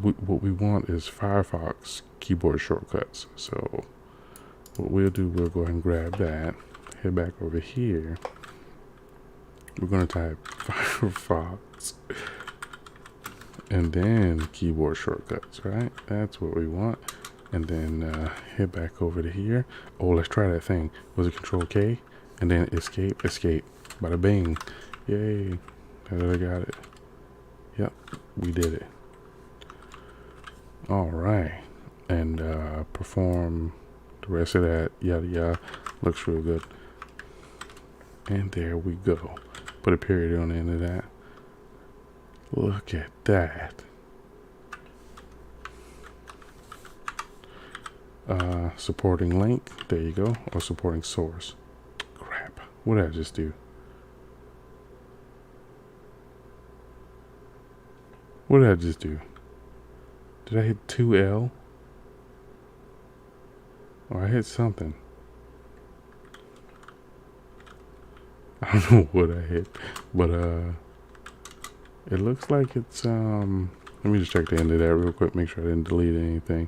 What we want is Firefox keyboard shortcuts. So what we'll do, we'll go ahead and grab that. Head back over here. We're going to type Firefox and then keyboard shortcuts, right? That's what we want. And then head back over to here. Oh, let's try that thing. Was it Control K? And then escape. Bada bing. Yay. Now that I got it. Yep, we did it. All right. And perform the rest of that. Yada yada. Looks real good. And there we go. Put a period on the end of that. Look at that. Supporting link. There you go. Or supporting source. Crap. What did I just do? What did I just do? Did I hit 2L? Or I hit something. I don't know what I hit. But it looks like it's let me just check the end of that real quick, make sure I didn't delete anything.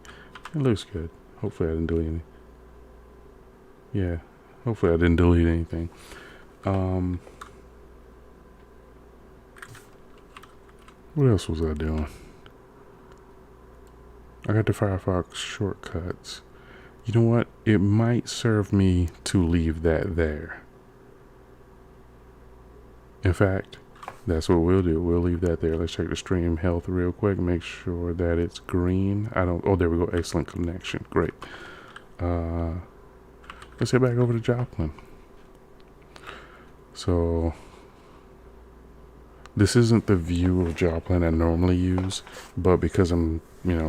It looks good. Hopefully I didn't delete anything. Yeah. Hopefully I didn't delete anything. What else was I doing? I got the Firefox shortcuts. You know what? It might serve me to leave that there. In fact, that's what we'll do. We'll leave that there. Let's check the stream health real quick. Make sure that it's green. Oh, there we go. Excellent connection. Great. Let's head back over to Joplin. So this isn't the view of Joplin I normally use, but because I'm,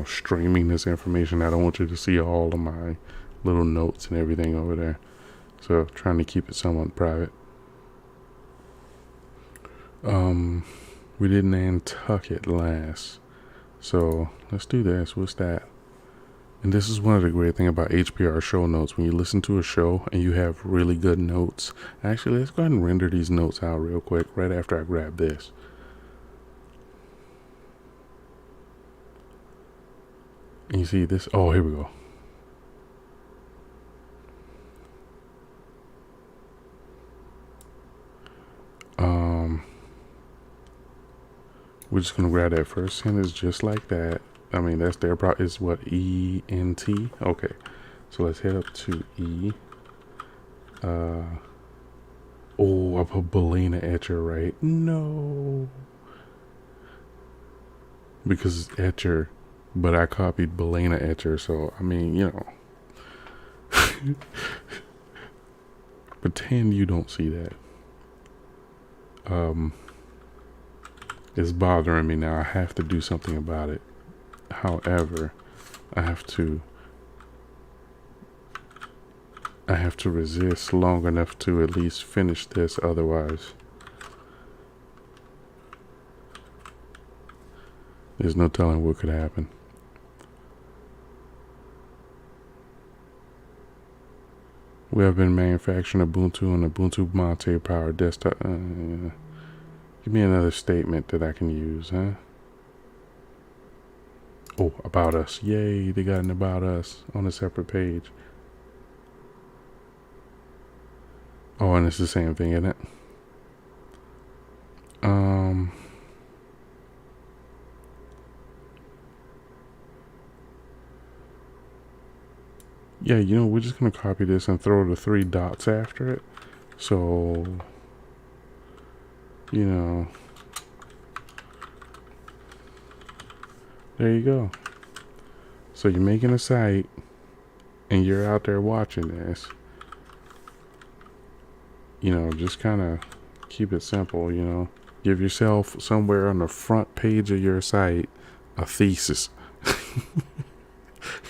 streaming this information, I don't want you to see all of my little notes and everything over there. So trying to keep it somewhat private. We did Nantucket last. So let's do this. What's that? And this is one of the great things about HPR show notes. When you listen to a show and you have really good notes. Actually, let's go ahead and render these notes out real quick right after I grab this. And you see this? Oh, here we go. We're just going to grab that first sentence just like that. I mean, that's their problem. Is what? E-N-T? Okay. So let's head up to E. Oh, I put Belena Etcher, right? No. Because it's Etcher, but I copied Belena Etcher. So, I mean, pretend you don't see that. is bothering me now. I have to do something about it. However, I have to resist long enough to at least finish this. Otherwise, there's no telling what could happen. We have been manufacturing Ubuntu and Ubuntu Monte Power Desktop. Give me another statement that I can use, huh? Oh, about us. Yay, they got an about us on a separate page. Oh, and it's the same thing, isn't it? Yeah, you know, we're just going to copy this and throw the 3 dots after it. So, you know, there you go. So you're making a site and you're out there watching this. You know, just kind of keep it simple, you know. Give yourself somewhere on the front page of your site a thesis.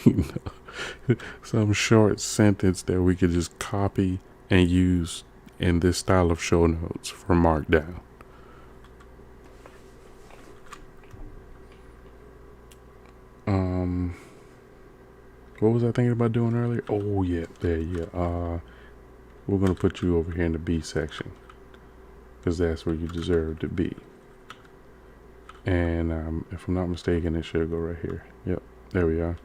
You know, some short sentence that we could just copy and use in this style of show notes for Markdown. What was I thinking about doing earlier? Oh yeah, there, yeah. We're gonna put you over here in the B section because that's where you deserve to be. And if I'm not mistaken, it should go right here. Yep, there we are.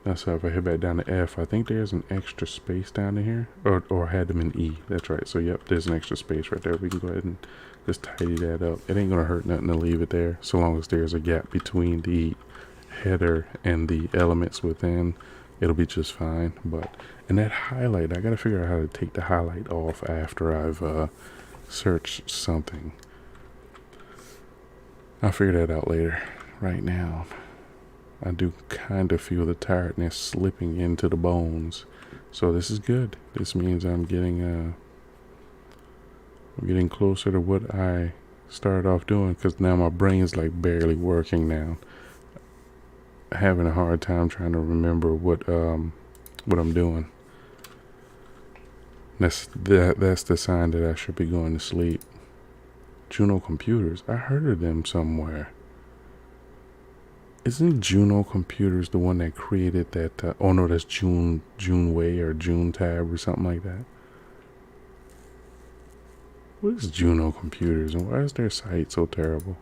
Now, so if I head back down to F, I think there's an extra space down in here, or I had them in E. That's right. So yep, there's an extra space right there. We can go ahead and just tidy that up. It ain't gonna hurt nothing to leave it there, so long as there's a gap between the header and the elements within. It'll be just fine. But and that highlight, I gotta figure out how to take the highlight off after I've searched something. I'll figure that out later. Right now, I do kind of feel the tiredness slipping into the bones. So this is good. This means I'm getting closer to what I started off doing, because now my brain's like barely working now. Having a hard time trying to remember what I'm doing. That's the sign that I should be going to sleep. Juno Computers. I heard of them somewhere. Isn't Juno Computers the one that created that? Oh no, that's June Way or June Tab or something like that. What is Juno Computers and why is their site so terrible?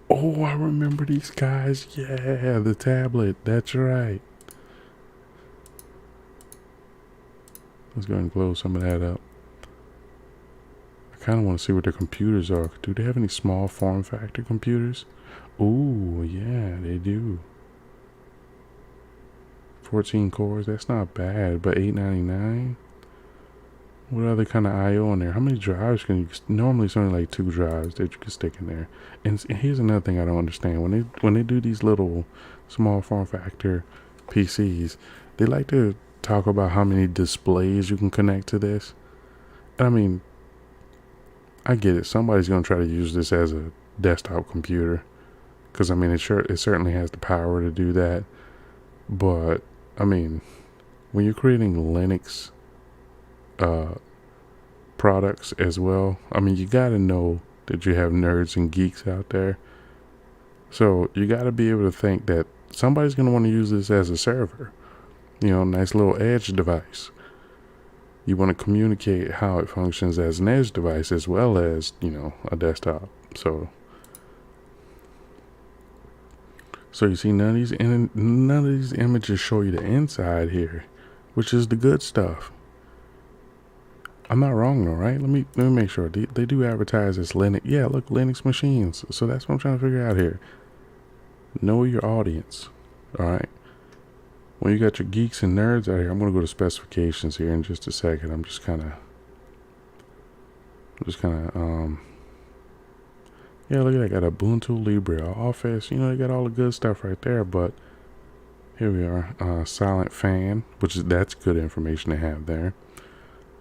Oh, I remember these guys. Yeah, the tablet. That's right. Let's go ahead and close some of that up. I kind of want to see what their computers are. Do they have any small form factor computers? Oh, yeah, they do. 14 cores. That's not bad, but $8.99. What other kind of I/O in there? How many drives can you? Normally, it's only like 2 drives that you can stick in there. And here's another thing I don't understand: when they do these little small form factor PCs, they like to talk about how many displays you can connect to this. And I mean, I get it. Somebody's gonna try to use this as a desktop computer, because I mean, it certainly has the power to do that. But I mean, when you're creating Linux products as well, I mean, you got to know that you have nerds and geeks out there. So you got to be able to think that somebody's going to want to use this as a server. You know, nice little edge device. You want to communicate how it functions as an edge device as well as, you know, a desktop. So you see, none of these images show you the inside here, which is the good stuff. I'm not wrong though, right? Let me make sure. They do advertise as Linux. Yeah, look, Linux machines. So that's what I'm trying to figure out here. Know your audience. All right. When you got your geeks and nerds out here, I'm gonna go to specifications here in just a second. I'm just kind of. Yeah, look at that. Got Ubuntu, Libre, Office. You know, they got all the good stuff right there. But Here we are. Silent fan, that's good information to have there.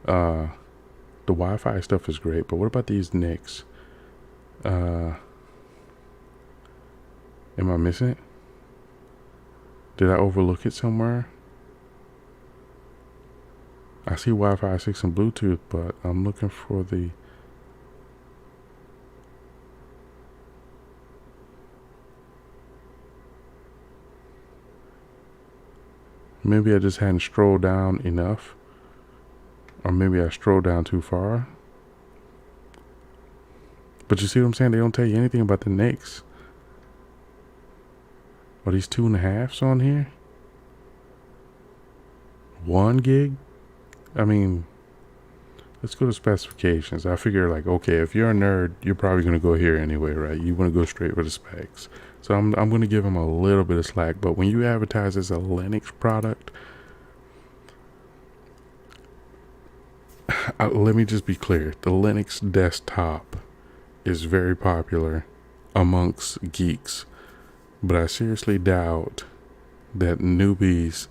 The Wi-Fi stuff is great, but what about these NICs? Am I missing it? Did I overlook it somewhere? I see Wi-Fi 6 and Bluetooth, but I'm looking for the... Maybe I just hadn't strolled down enough. Or maybe I strolled down too far. But you see what I'm saying? They don't tell you anything about the NICs. Are these 2.5s on here? 1 gig? I mean, let's go to specifications. I figure like, okay, if you're a nerd, you're probably going to go here anyway, right? You want to go straight for the specs. So I'm going to give them a little bit of slack. But when you advertise as a Linux product, let me just be clear. The Linux desktop is very popular amongst geeks. But I seriously doubt that newbies...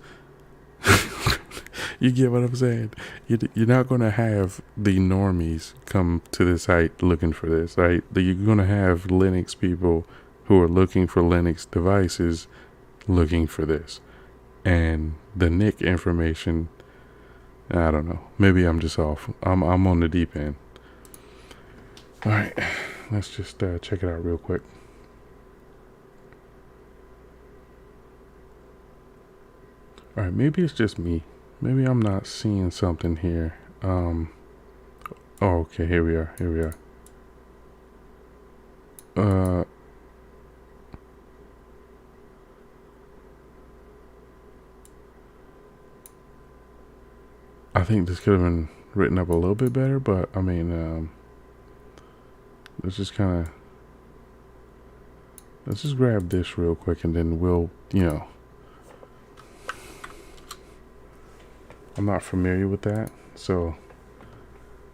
You get what I'm saying? You're not going to have the normies come to this site looking for this, right? You're going to have Linux people who are looking for Linux devices looking for this. And the NIC information, I don't know. Maybe I'm just off. I'm on the deep end. All right. Let's just check it out real quick. All right. Maybe it's just me. Maybe I'm not seeing something here. Oh, okay, here we are. I think this could have been written up a little bit better, but I mean, let's just grab this real quick, and then we'll, I'm not familiar with that, so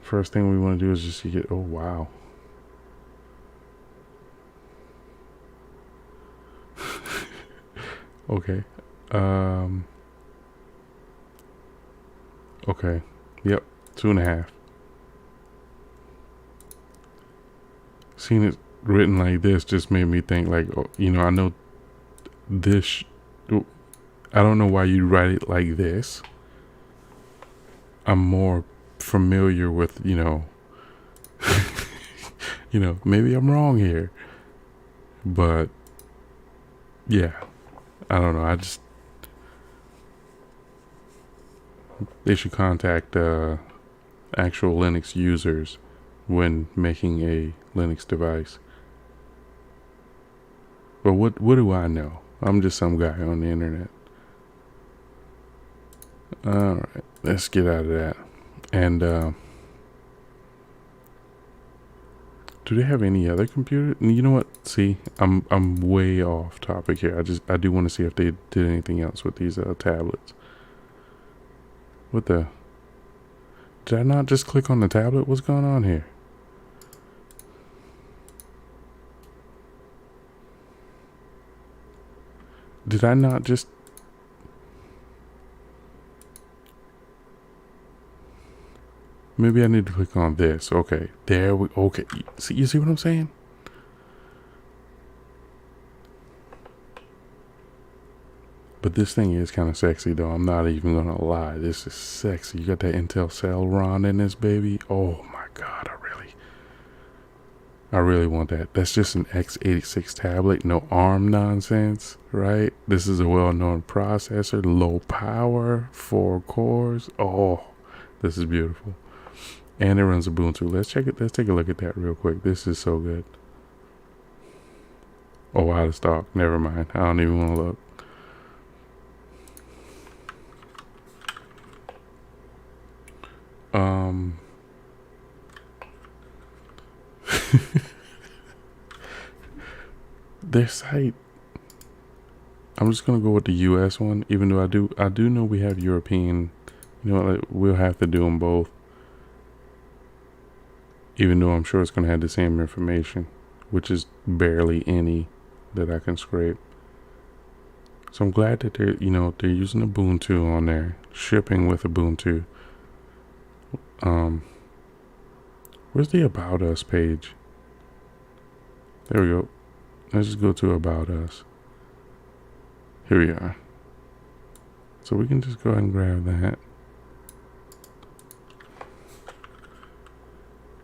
first thing we want to do is just get, oh wow. Okay. Okay. Yep. 2.5. Seeing it written like this just made me think like, I know this, I don't know why you write it like this. I'm more familiar with, maybe I'm wrong here, but yeah, I don't know. They should contact actual Linux users when making a Linux device. But what do I know? I'm just some guy on the internet. All right, let's get out of that. And do they have any other computer? You know what? See, I'm way off topic here. I do want to see if they did anything else with these tablets. What the? Did I not just click on the tablet? What's going on here? Did I not just... Maybe I need to click on this. Okay, there we... Okay, you see what I'm saying? But this thing is kind of sexy, though. I'm not even going to lie. This is sexy. You got that Intel Celeron in this, baby. Oh, my God. I really want that. That's just an x86 tablet. No ARM nonsense, right? This is a well-known processor. Low power. 4 cores. Oh, this is beautiful. And it runs Ubuntu. Let's check it. Let's take a look at that real quick. This is so good. Oh, out of stock. Never mind. I don't even want to look. Their site. I'm just gonna go with the US one, even though I do know we have European. You know what? We'll have to do them both. Even though I'm sure it's gonna have the same information, which is barely any that I can scrape. So I'm glad that they're using Ubuntu on there, shipping with Ubuntu. Where's the About Us page? There we go. Let's just go to About Us. Here we are. So we can just go ahead and grab that.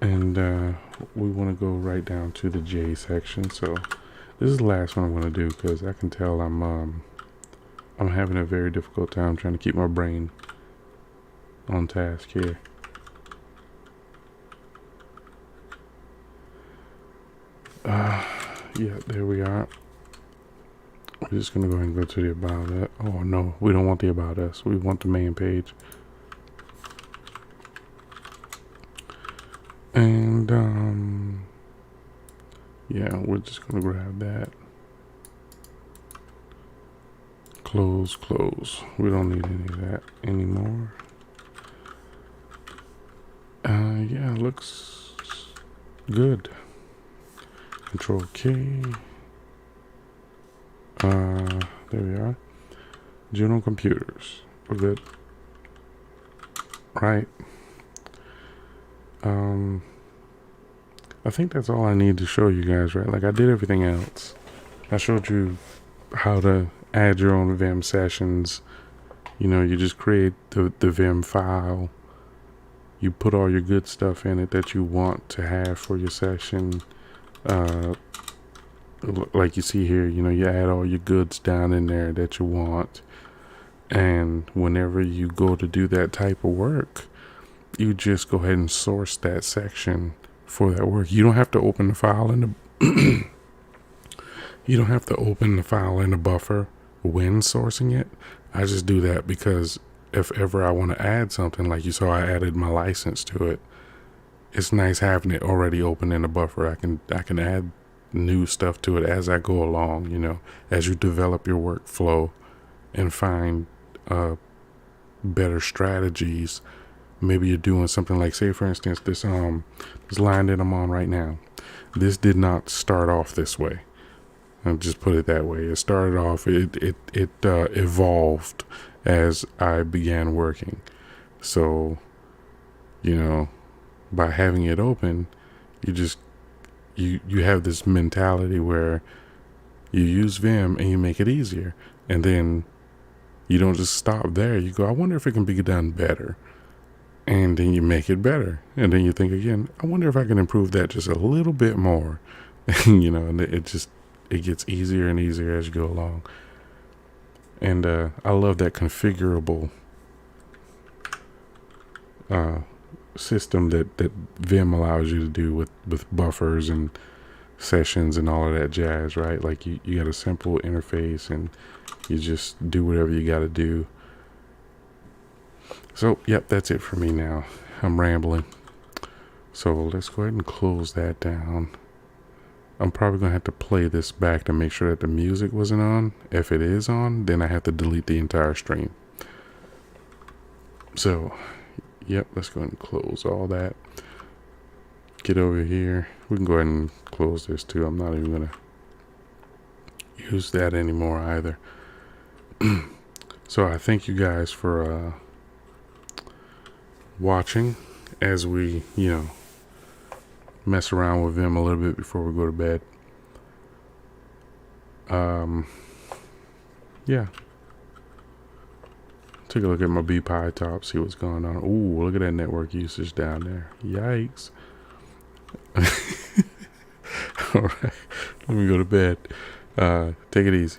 And we want to go right down to the J section. So this is the last one I'm going to do because I can tell I'm having a very difficult time trying to keep my brain on task here. Yeah, there we are. We're just going to go ahead and go to the About Us. Oh, no, we don't want the About Us. We want the main page. And, yeah, we're just going to grab that. Close. We don't need any of that anymore. Yeah, looks good. Control K. There we are. Juno Computers. We're good. Right. I think that's all I need to show you guys, right? Like I did everything else. I showed you how to add your own Vim sessions. You just create the Vim file. You put all your good stuff in it that you want to have for your session. Like you see here, you add all your goods down in there that you want. And whenever you go to do that type of work, you just go ahead and source that section for that work. You don't have to open the file in the you don't have to open the file in the buffer when sourcing it. I just do that because if ever I want to add something, like you saw I added my license to it, it's nice having it already open in the buffer. I can add new stuff to it as I go along, as you develop your workflow and find better strategies. Maybe you're doing something like, say for instance, this line that I'm on right now. This did not start off this way. I'll just put it that way. It started off, it evolved as I began working. So, by having it open, you have this mentality where you use Vim and you make it easier. And then you don't just stop there. You go, I wonder if it can be done better. And then you make it better. And then you think again, I wonder if I can improve that just a little bit more. And it gets easier and easier as you go along. And I love that configurable system that Vim allows you to do with buffers and sessions and all of that jazz, right? Like you got a simple interface and you just do whatever you got to do. So, yep, that's it for me now. I'm rambling. So let's go ahead and close that down. I'm probably going to have to play this back to make sure that the music wasn't on. If it is on, then I have to delete the entire stream. So, yep, let's go ahead and close all that. Get over here. We can go ahead and close this too. I'm not even going to use that anymore either. So I thank you guys for watching as we, mess around with Vim a little bit before we go to bed. Yeah. Take a look at my BPI top, see what's going on. Ooh, look at that network usage down there. Yikes. All right. Let me go to bed. Take it easy.